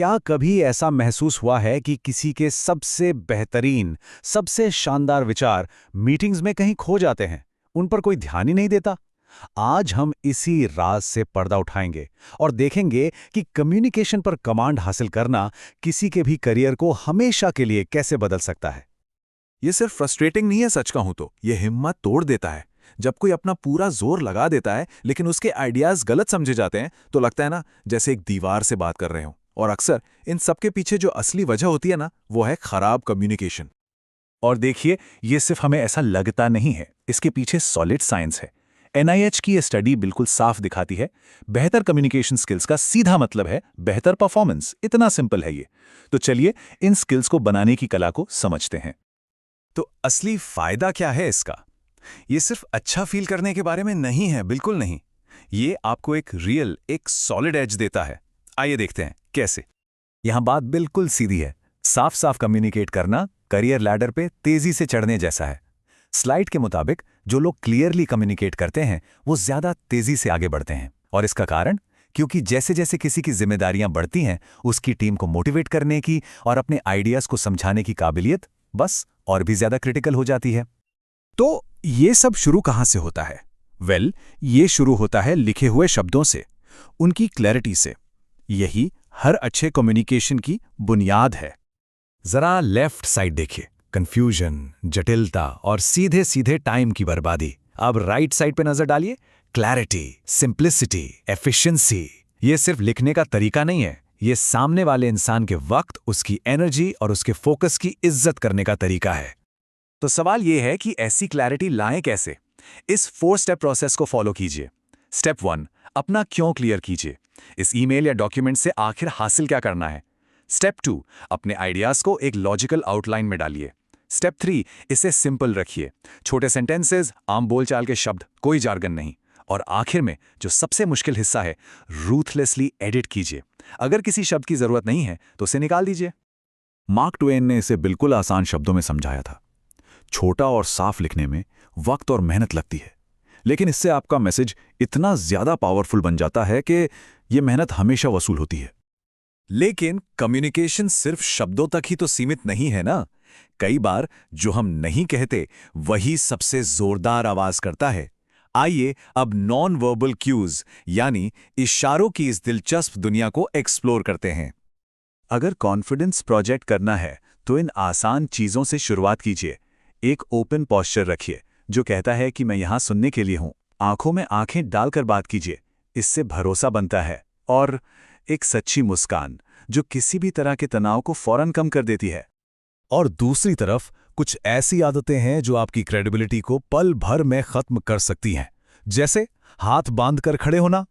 क्या कभी ऐसा महसूस हुआ है कि किसी के सबसे बेहतरीन, सबसे शानदार विचार मीटिंग्स में कहीं खो जाते हैं, उन पर कोई ध्यान ही नहीं देता? आज हम इसी राज से पर्दा उठाएंगे और देखेंगे कि कम्युनिकेशन पर कमांड हासिल करना किसी के भी करियर को हमेशा के लिए कैसे बदल सकता है। ये सिर्फ फ्रस्ट्रेटिंग नहीं है, सच कहूं तो ये हिम्मत तोड़ देता है। जब कोई अपना पूरा जोर लगा देता है लेकिन उसके आइडियाज गलत समझे जाते हैं तो लगता है ना जैसे एक दीवार से बात कर रहे हो। और अक्सर इन सबके पीछे जो असली वजह होती है ना, वो है खराब कम्युनिकेशन। और देखिए, ये सिर्फ हमें ऐसा लगता नहीं है, इसके पीछे सॉलिड साइंस है। एनआईएच की ये स्टडी बिल्कुल साफ दिखाती है, बेहतर कम्युनिकेशन स्किल्स का सीधा मतलब है बेहतर परफॉर्मेंस। इतना सिंपल है ये। तो चलिए इन स्किल्स को बनाने की कला को समझते हैं। तो असली फायदा क्या है इसका? ये सिर्फ अच्छा फील करने के बारे में नहीं है, बिल्कुल नहीं। ये आपको एक रियल, एक सॉलिड एज देता है। आइए देखते हैं कैसे। यहां बात बिल्कुल सीधी है। साफ साफ कम्युनिकेट करना करियर लैडर पे तेजी से चढ़ने जैसा है। स्लाइड के मुताबिक जो लोग क्लियरली कम्युनिकेट करते हैं वो ज्यादा तेजी से आगे बढ़ते हैं। और इसका कारण, क्योंकि जैसे जैसे किसी की जिम्मेदारियां बढ़ती हैं, उसकी टीम को मोटिवेट करने की और अपने आइडियाज को समझाने की काबिलियत बस और भी ज्यादा क्रिटिकल हो जाती है। तो ये सब शुरू कहाँ से होता है? ये शुरू होता है लिखे हुए शब्दों से, उनकी क्लैरिटी से। यही हर अच्छे कम्युनिकेशन की बुनियाद है। जरा लेफ्ट साइड देखिए, कंफ्यूजन, जटिलता और सीधे सीधे टाइम की बर्बादी। अब राइट साइड पे नजर डालिए, क्लैरिटी, सिंप्लिसिटी, एफिशिएंसी। ये सिर्फ लिखने का तरीका नहीं है, ये सामने वाले इंसान के वक्त, उसकी एनर्जी और उसके फोकस की इज्जत करने का तरीका है। तो सवाल यह है कि ऐसी क्लैरिटी लाएं कैसे? इस 4 स्टेप प्रोसेस को फॉलो कीजिए। स्टेप 1, अपना क्यों क्लियर कीजिए। इस ईमेल या डॉक्यूमेंट से आखिर हासिल क्या करना है। स्टेप 2, अपने आइडियाज को एक लॉजिकल आउटलाइन में डालिए। स्टेप 3, इसे सिंपल रखिए, छोटे सेंटेंसेस, आम बोलचाल के शब्द, कोई जार्गन नहीं। और आखिर में जो सबसे मुश्किल हिस्सा है, रूथलेसली एडिट कीजिए। अगर किसी शब्द की जरूरत नहीं है तो उसे निकाल दीजिए। मार्क ट्वेन ने इसे बिल्कुल आसान शब्दों में समझाया था। छोटा और साफ लिखने में वक्त और मेहनत लगती है, लेकिन इससे आपका मैसेज इतना ज्यादा पावरफुल बन जाता है कि यह मेहनत हमेशा वसूल होती है। लेकिन कम्युनिकेशन सिर्फ शब्दों तक ही तो सीमित नहीं है ना। कई बार जो हम नहीं कहते वही सबसे जोरदार आवाज करता है। आइए अब नॉन वर्बल क्यूज यानी इशारों की इस दिलचस्प दुनिया को एक्सप्लोर करते हैं। अगर कॉन्फिडेंस प्रोजेक्ट करना है तो इन आसान चीजों से शुरुआत कीजिए। एक ओपन पोस्चर रखिए जो कहता है कि मैं यहां सुनने के लिए हूं। आंखों में आंखें डालकर बात कीजिए, इससे भरोसा बनता है। और एक सच्ची मुस्कान जो किसी भी तरह के तनाव को फौरन कम कर देती है। और दूसरी तरफ कुछ ऐसी आदतें हैं जो आपकी क्रेडिबिलिटी को पल भर में खत्म कर सकती हैं, जैसे हाथ बांधकर खड़े होना।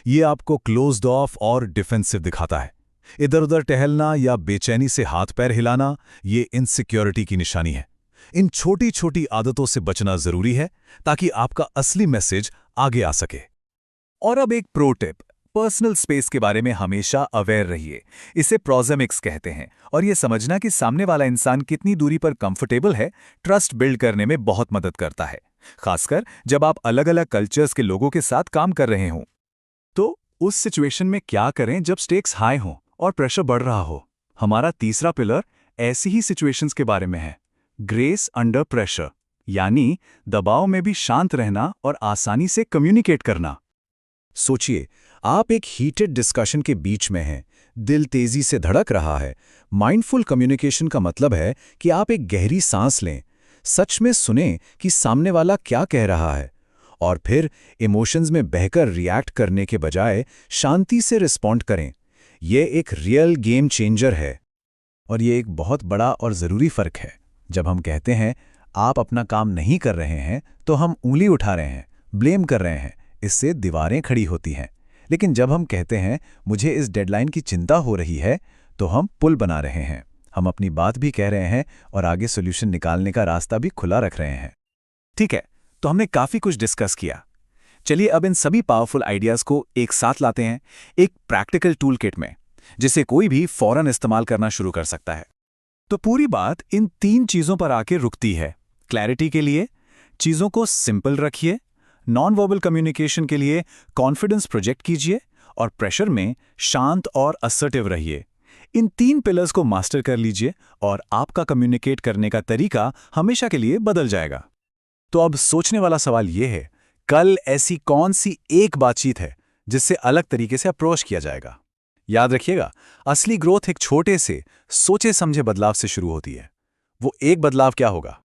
ये आपको क्लोज्ड ऑफ और डिफेंसिव दिखाता है। इधर उधर टहलना या बेचैनी से हाथ पैर हिलाना, ये इनसिक्योरिटी की निशानी है। इन छोटी छोटी आदतों से बचना जरूरी है ताकि आपका असली मैसेज आगे आ सके। और अब एक प्रो टिप, पर्सनल स्पेस के बारे में हमेशा अवेयर रहिए। इसे प्रोजेमिक्स कहते हैं और यह समझना कि सामने वाला इंसान कितनी दूरी पर कंफर्टेबल है, ट्रस्ट बिल्ड करने में बहुत मदद करता है, खासकर जब आप अलग अलग कल्चर्स के लोगों के साथ काम कर रहे हों। तो उस सिचुएशन में क्या करें जब स्टेक्स हाई हों और प्रेशर बढ़ रहा हो? हमारा तीसरा पिलर ऐसी ही सिचुएशंस के बारे में है, ग्रेस अंडर प्रेशर, यानी दबाव में भी शांत रहना और आसानी से कम्युनिकेट करना। सोचिए, आप एक हीटेड डिस्कशन के बीच में हैं, दिल तेजी से धड़क रहा है। माइंडफुल कम्युनिकेशन का मतलब है कि आप एक गहरी सांस लें, सच में सुनें कि सामने वाला क्या कह रहा है, और फिर इमोशंस में बहकर रिएक्ट करने के बजाय शांति से रिस्पॉन्ड करें। यह एक रियल गेम चेंजर है। और ये एक बहुत बड़ा और ज़रूरी फ़र्क है। जब हम कहते हैं आप अपना काम नहीं कर रहे हैं तो हम उंगली उठा रहे हैं, ब्लेम कर रहे हैं, इससे दीवारें खड़ी होती हैं। लेकिन जब हम कहते हैं मुझे इस डेडलाइन की चिंता हो रही है, तो हम पुल बना रहे हैं। हम अपनी बात भी कह रहे हैं और आगे सॉल्यूशन निकालने का रास्ता भी खुला रख रहे हैं। ठीक है, तो हमने काफी कुछ डिस्कस किया। चलिए अब इन सभी पावरफुल आइडियाज को एक साथ लाते हैं एक प्रैक्टिकल टूल किट में, जिसे कोई भी फौरन इस्तेमाल करना शुरू कर सकता है। तो पूरी बात इन 3 चीजों पर आके रुकती है। क्लैरिटी के लिए चीजों को सिंपल रखिए, नॉन वर्बल कम्युनिकेशन के लिए कॉन्फिडेंस प्रोजेक्ट कीजिए, और प्रेशर में शांत और असर्टिव रहिए। इन 3 पिलर्स को मास्टर कर लीजिए और आपका कम्युनिकेट करने का तरीका हमेशा के लिए बदल जाएगा। तो अब सोचने वाला सवाल यह है, कल ऐसी कौन सी एक बातचीत है जिससे अलग तरीके से अप्रोच किया जाएगा? याद रखिएगा, असली ग्रोथ एक छोटे से सोचे समझे बदलाव से शुरू होती है। वो एक बदलाव क्या होगा?